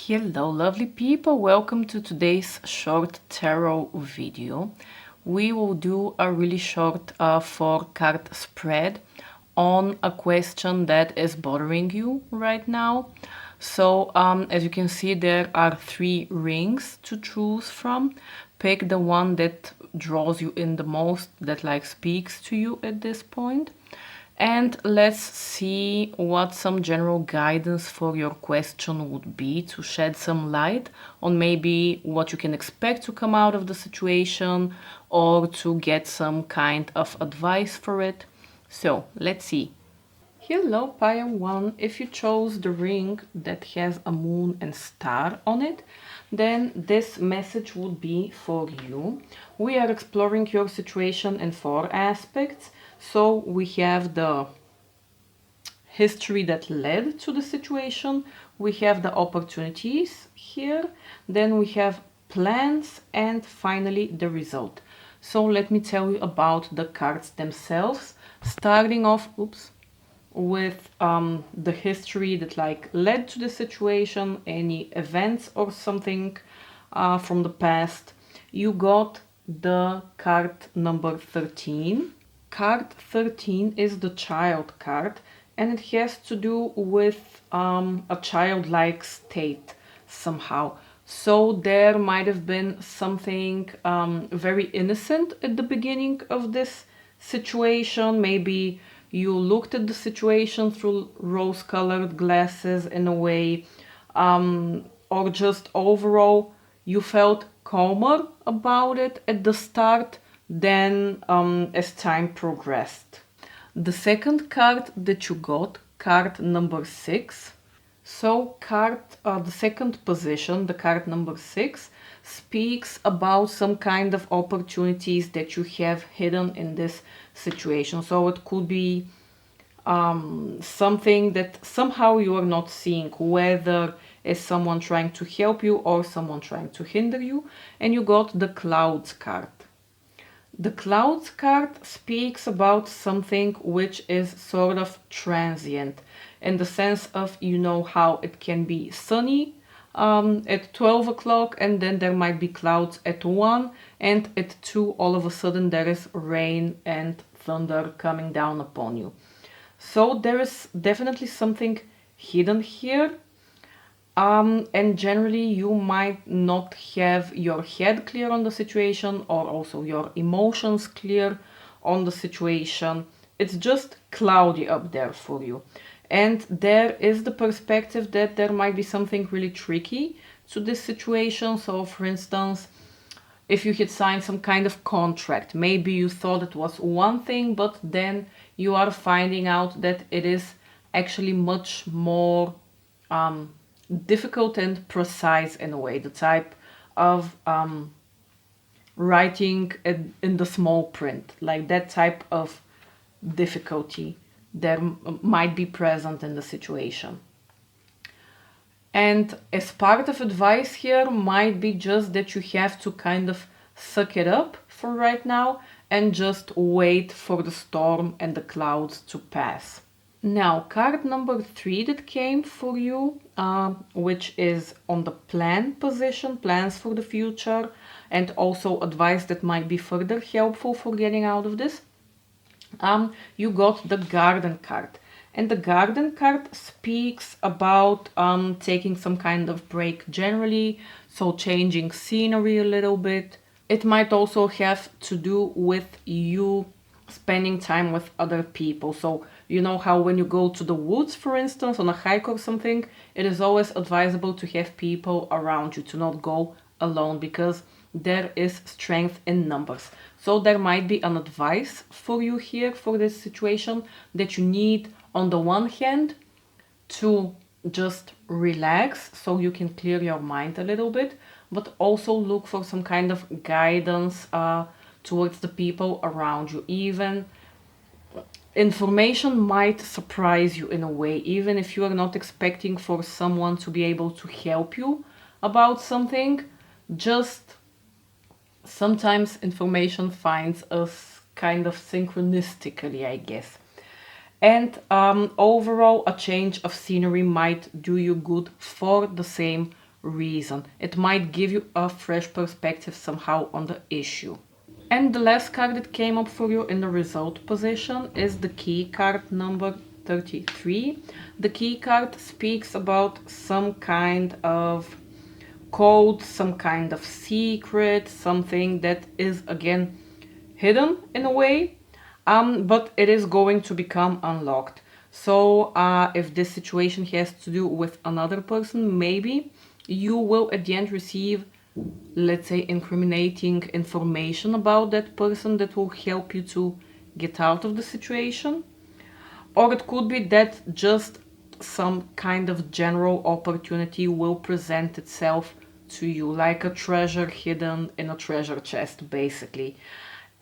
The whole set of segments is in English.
Hello lovely people, welcome to today's short tarot video. We will do a really short 4-card spread on a question that is bothering you right now. So as you can see, there are 3 rings to choose from. Pick the one that draws you in the most, that speaks to you at this point. And let's see what some general guidance for your question would be, to shed some light on maybe what you can expect to come out of the situation, or to get some kind of advice for it. So let's see. Hello Pile 1, if you chose the ring that has a moon and star on it, then this message would be for you. We are exploring your situation in 4 aspects. So we have the history that led to the situation, we have the opportunities here, then we have plans, and finally the result. So let me tell you about the cards themselves, starting off with the history that led to the situation, any events or something from the past. You got the card number 13. Card 13 is the child card, and it has to do with a childlike state somehow. So there might have been something very innocent at the beginning of this situation. Maybe you looked at the situation through rose-colored glasses in a way, or just overall you felt calmer about it at the start than as time progressed. The second card that you got, card number 6. So the second position, the card number 6, speaks about some kind of opportunities that you have hidden in this situation. So it could be something that somehow you are not seeing, whether it's someone trying to help you or someone trying to hinder you. And you got the clouds card. The clouds card speaks about something which is sort of transient, in the sense of, you know how it can be sunny at 12 o'clock, and then there might be clouds at 1, and at 2 all of a sudden there is rain and thunder coming down upon you. So there is definitely something hidden here. And generally you might not have your head clear on the situation, or also your emotions clear on the situation. It's just cloudy up there for you. And there is the perspective that there might be something really tricky to this situation. So for instance, if you had signed some kind of contract, maybe you thought it was one thing, but then you are finding out that it is actually much more difficult and precise in a way, the type of writing in the small print, like that type of difficulty that might be present in the situation. And as part of advice here might be just that you have to kind of suck it up for right now and just wait for the storm and the clouds to pass. Now, card number 3 that came for you, which is on the plan position, plans for the future, and also advice that might be further helpful for getting out of this. You got the garden card. And the garden card speaks about taking some kind of break generally, so changing scenery a little bit. It might also have to do with you spending time with other people. So you know how when you go to the woods, for instance, on a hike or something, it is always advisable to have people around you, to not go alone, because there is strength in numbers. So there might be an advice for you here for this situation, that you need on the one hand to just relax so you can clear your mind a little bit, but also look for some kind of guidance towards the people around you. Even information might surprise you in a way, even if you are not expecting for someone to be able to help you about something. Just sometimes information finds us kind of synchronistically, I guess. And overall, a change of scenery might do you good for the same reason. It might give you a fresh perspective somehow on the issue. And the last card that came up for you in the result position is the key card number 33. The key card speaks about some kind of code, some kind of secret, something that is again hidden in a way, but it is going to become unlocked. So if this situation has to do with another person, maybe you will at the end receive, let's say, incriminating information about that person that will help you to get out of the situation. Or it could be that just some kind of general opportunity will present itself to you, like a treasure hidden in a treasure chest, basically.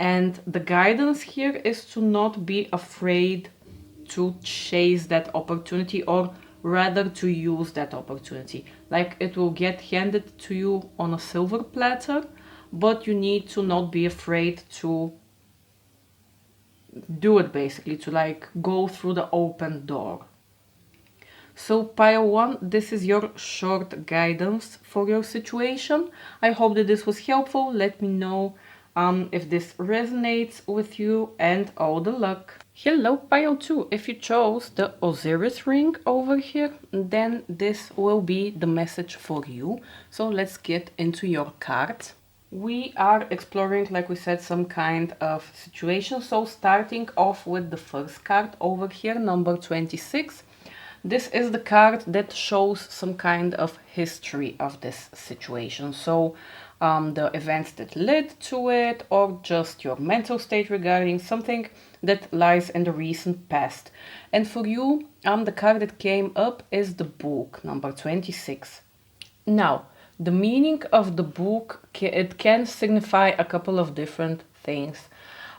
And the guidance here is to not be afraid to chase that opportunity, or rather to use that opportunity. Like, it will get handed to you on a silver platter, but you need to not be afraid to do it, basically, to like go through the open door. So pile 1, this is your short guidance for your situation. I hope that this was helpful. Let me know if this resonates with you, and all the luck. Hello pile 2, if you chose the Osiris ring over here, then this will be the message for you. So let's get into your cards. We are exploring, like we said, some kind of situation. So starting off with the first card over here, number 26. This is the card that shows some kind of history of this situation. So the events that led to it, or just your mental state regarding something that lies in the recent past. And for you, the card that came up is the book, number 26. Now, the meaning of the book, it can signify a couple of different things.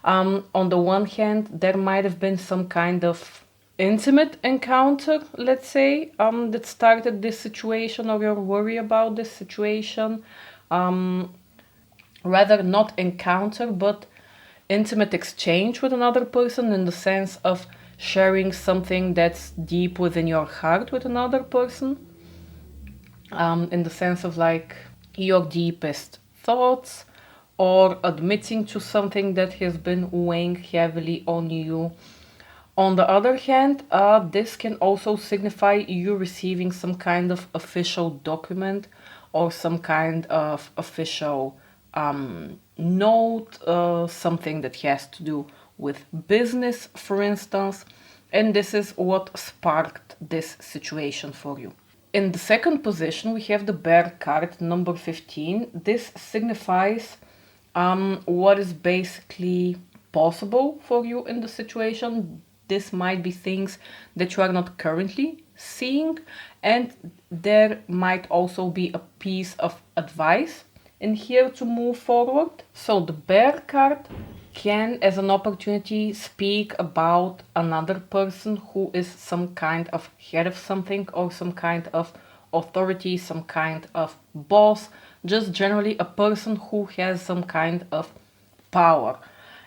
On the one hand, there might have been some kind of intimate encounter, let's say, that started this situation, or your worry about this situation. Rather not encounter, but intimate exchange with another person, in the sense of sharing something that's deep within your heart with another person. In the sense of like your deepest thoughts, or admitting to something that has been weighing heavily on you. On the other hand, this can also signify you receiving some kind of official document, or some kind of official note, something that has to do with business, for instance. And this is what sparked this situation for you. In the second position, we have the bear card, number 15. This signifies what is basically possible for you in the situation. This might be things that you are not currently seeing, and there might also be a piece of advice in here to move forward. So the bear card can, as an opportunity, speak about another person who is some kind of head of something, or some kind of authority, some kind of boss, just generally a person who has some kind of power.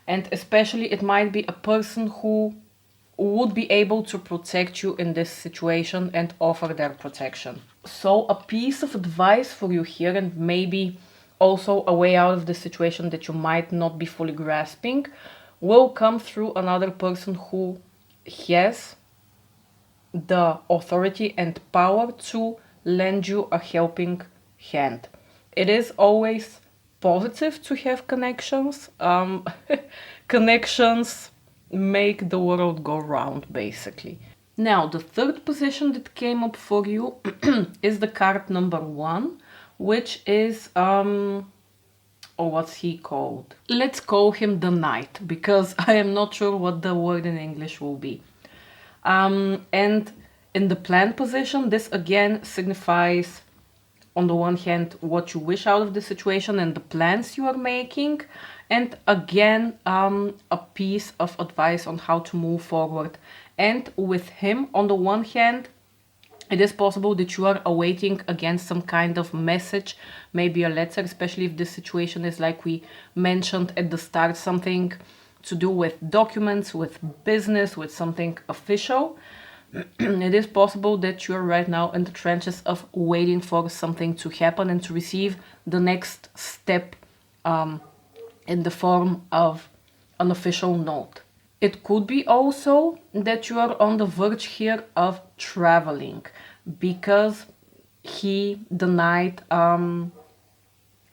And especially it might be a person who would be able to protect you in this situation and offer their protection. So a piece of advice for you here, and maybe also a way out of the situation that you might not be fully grasping, will come through another person who has the authority and power to lend you a helping hand. It is always positive to have connections. Connections make the world go round, basically. Now, the third position that came up for you is the card number 1, which is, what's he called? Let's call him the Knight, because I am not sure what the word in English will be. And in the plan position, this again signifies, on the one hand, what you wish out of the situation and the plans you are making, and again, a piece of advice on how to move forward. And with him, on the one hand, it is possible that you are awaiting again some kind of message, maybe a letter, especially if this situation is, like we mentioned at the start, something to do with documents, with business, with something official. It is possible that you're right now in the trenches of waiting for something to happen and to receive the next step in the form of an official note. It could be also that you are on the verge here of traveling, because the knight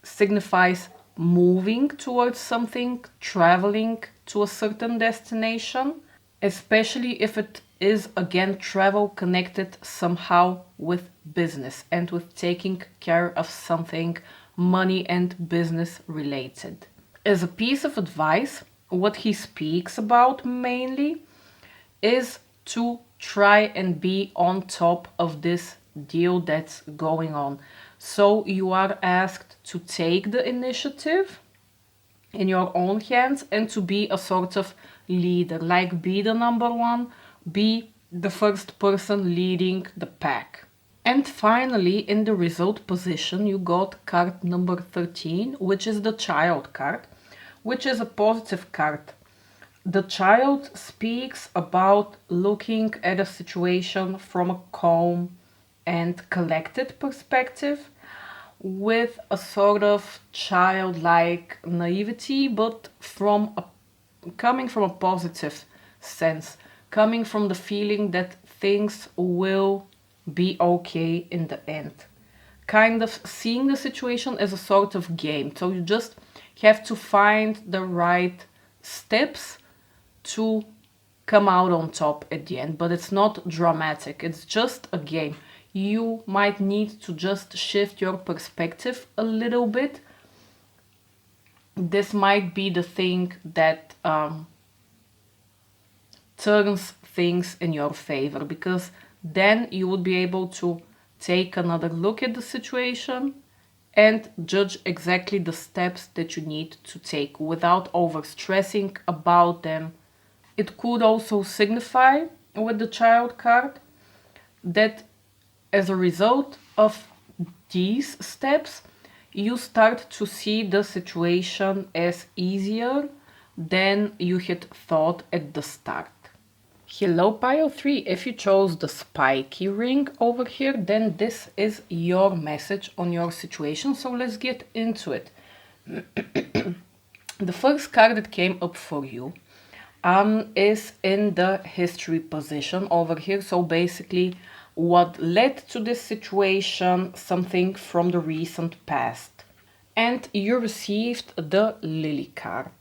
signifies moving towards something, traveling to a certain destination, especially if it is again travel connected somehow with business and with taking care of something money and business related. As a piece of advice, what he speaks about mainly is to try and be on top of this deal that's going on. So you are asked to take the initiative in your own hands and to be a sort of leader, like be the number one, be the first person leading the pack. And finally, in the result position, you got card number 13, which is the child card, which is a positive card. The child speaks about looking at a situation from a calm and collected perspective, with a sort of childlike naivety, but coming from a positive sense, coming from the feeling that things will be okay in the end. Kind of seeing the situation as a sort of game. So you just have to find the right steps to come out on top at the end, but it's not dramatic, it's just a game. You might need to just shift your perspective a little bit. This might be the thing that turns things in your favor, because then you would be able to take another look at the situation and judge exactly the steps that you need to take without over stressing about them. It could also signify with the child card that as a result of these steps, you start to see the situation as easier than you had thought at the start. Hello Pile 3, if you chose the spiky ring over here, then this is your message on your situation, so let's get into it. The first card that came up for you is in the history position over here, so basically what led to this situation, something from the recent past. And you received the Lily card.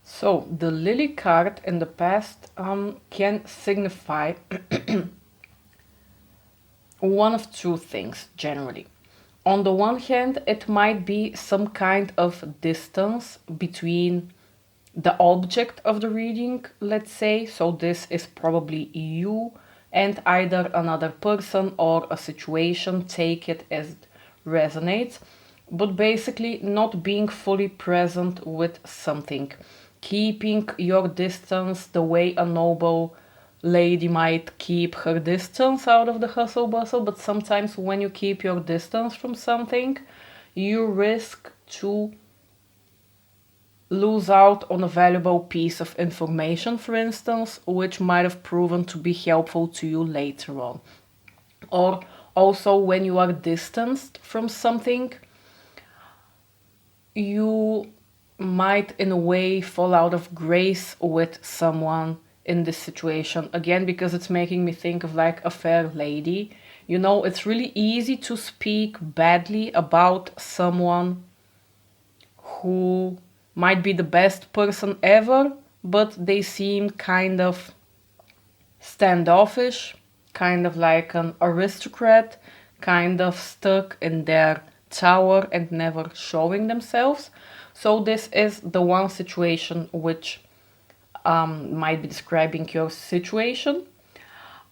So the Lily card in the past can signify one of two things generally. On the one hand, it might be some kind of distance between the object of the reading, let's say. So this is probably you and either another person or a situation, take it as it resonates, but basically not being fully present with something, keeping your distance the way a noble lady might keep her distance out of the hustle bustle. But sometimes when you keep your distance from something, you risk to lose out on a valuable piece of information, for instance, which might have proven to be helpful to you later on. Or also when you are distanced from something, you might in a way fall out of grace with someone in this situation. Again, because it's making me think of like a fair lady. You know, it's really easy to speak badly about someone who might be the best person ever, but they seem kind of standoffish, kind of like an aristocrat, kind of stuck in their tower and never showing themselves. So this is the one situation which might be describing your situation.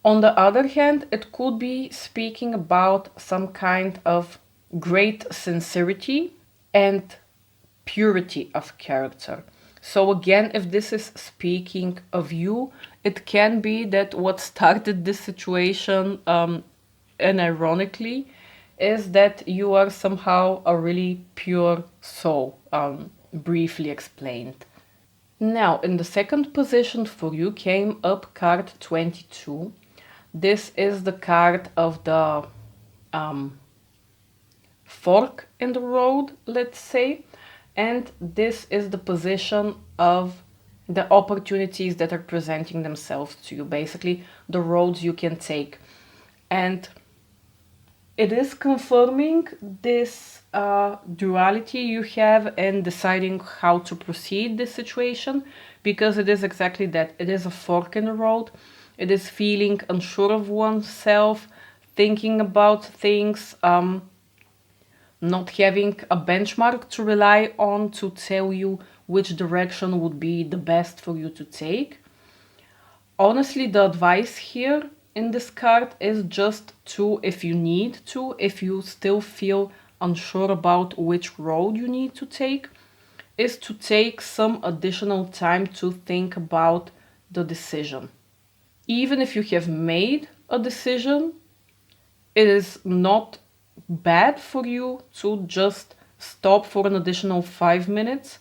On the other hand, it could be speaking about some kind of great sincerity and purity of character. So again, if this is speaking of you, it can be that what started this situation, and ironically, is that you are somehow a really pure soul, briefly explained. Now, in the second position for you came up card 22, This is the card of the fork in the road, let's say, and this is the position of the opportunities that are presenting themselves to you, basically the roads you can take. And it is confirming this duality you have in deciding how to proceed this situation, because it is exactly that. It is a fork in the road. It is feeling unsure of oneself, thinking about things, not having a benchmark to rely on to tell you which direction would be the best for you to take. Honestly, the advice here in this card is just to, if you need to, if you still feel unsure about which road you need to take, is to take some additional time to think about the decision. Even if you have made a decision, it is not bad for you to just stop for an additional 5 minutes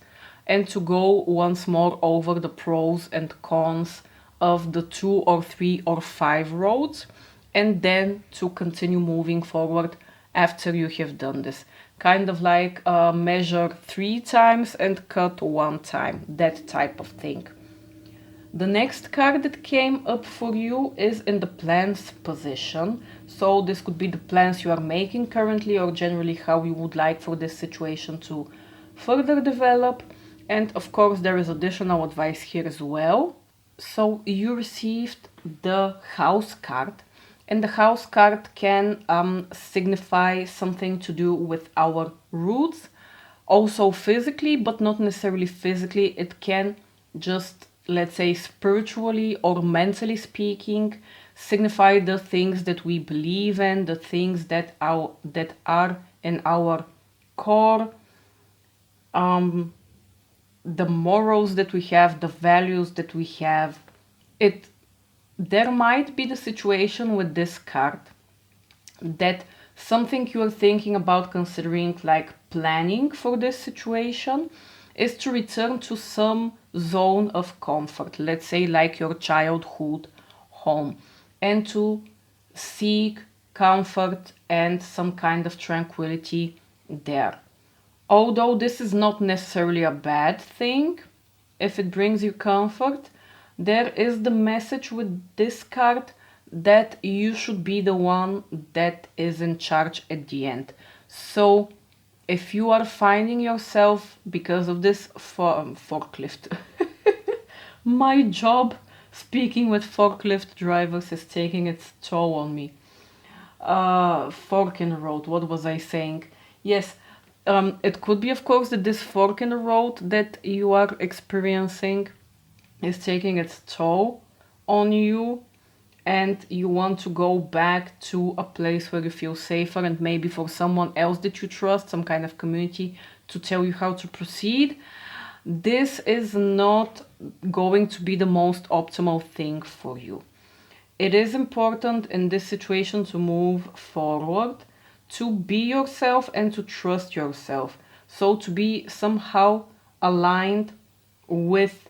and to go once more over the pros and cons of the 2 or 3 or 5 roads, and then to continue moving forward after you have done this. Kind of like measure 3 times and cut 1 time, that type of thing. The next card that came up for you is in the plans position. So this could be the plans you are making currently, or generally how you would like for this situation to further develop. And of course there is additional advice here as well. So you received the house card, and the house card can signify something to do with our roots, also physically, but not necessarily physically. It can just, let's say, spiritually or mentally speaking, signify the things that we believe in, the things that are in our core, the morals that we have, the values that we have. There might be the situation with this card that something you're thinking about considering, like planning for this situation, is to return to some zone of comfort, let's say like your childhood home, and to seek comfort and some kind of tranquility there. Although this is not necessarily a bad thing, if it brings you comfort, there is the message with this card that you should be the one that is in charge at the end. So if you are finding yourself, because of this forklift, my job speaking with forklift drivers is taking its toll on me. Fork in the road, what was I saying? Yes, it could be, of course, that this fork in the road that you are experiencing is taking its toll on you, and you want to go back to a place where you feel safer, and maybe for someone else that you trust, some kind of community, to tell you how to proceed. This is not going to be the most optimal thing for you. It is important in this situation to move forward, to be yourself and to trust yourself. So to be somehow aligned with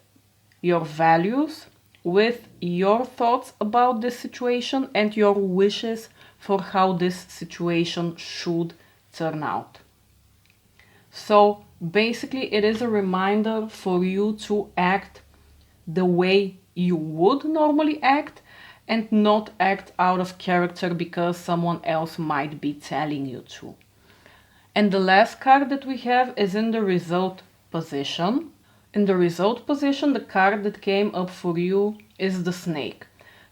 your values, with your thoughts about this situation and your wishes for how this situation should turn out. So basically it is a reminder for you to act the way you would normally act, and not act out of character because someone else might be telling you to. And the last card that we have is in the result position. In the result position, the card that came up for you is the snake.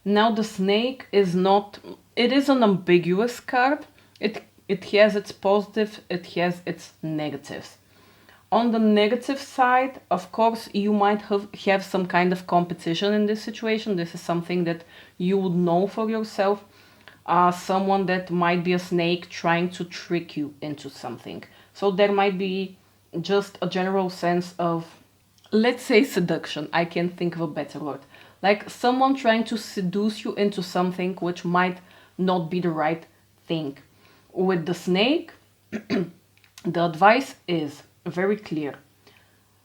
Now the snake is not, it is an ambiguous card. It has its positive, it has its negatives. On the negative side, of course, you might have some kind of competition in this situation. This is something that you would know for yourself. Someone that might be a snake trying to trick you into something. So there might be just a general sense of, let's say, seduction. I can't think of a better word. Like someone trying to seduce you into something which might not be the right thing. With the snake, the advice is very clear.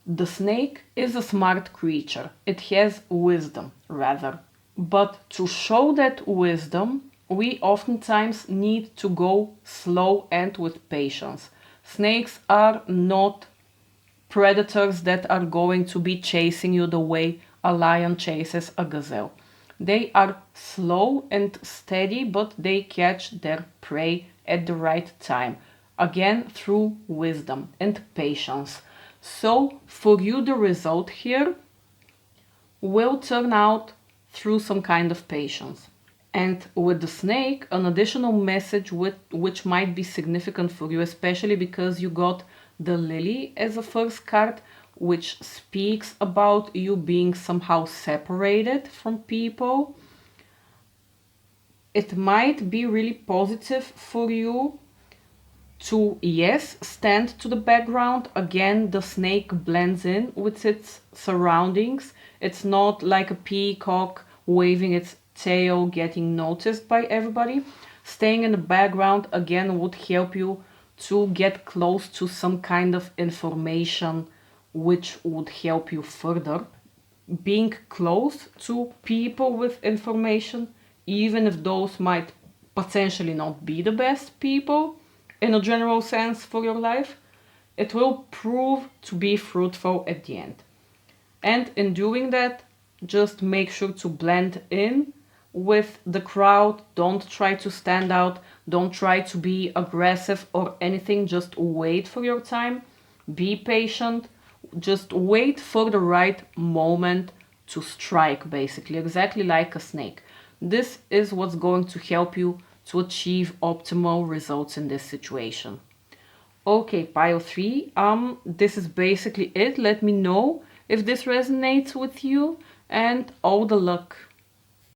The snake is a smart creature. It has wisdom, rather. But to show that wisdom, we oftentimes need to go slow and with patience. Snakes are not predators that are going to be chasing you the way a lion chases a gazelle. They are slow and steady, but they catch their prey at the right time. Again, through wisdom and patience. So, for you, the result here will turn out through some kind of patience. And with the snake, an additional message which might be significant for you, especially because you got the lily as a first card, which speaks about you being somehow separated from people. It might be really positive for you to, yes, stand to the background. Again, the snake blends in with its surroundings. It's not like a peacock waving its tail, getting noticed by everybody. Staying in the background, again, would help you to get close to some kind of information which would help you further. Being close to people with information, even if those might potentially not be the best people in a general sense for your life, it will prove to be fruitful at the end. And in doing that, just make sure to blend in with the crowd. Don't try to stand out. Don't try to be aggressive or anything. Just wait for your time. Be patient. Just wait for the right moment to strike, basically, exactly like a snake. This is what's going to help you to achieve optimal results in this situation. Okay, pile 3, this is basically it. Let me know if this resonates with you, and all the luck.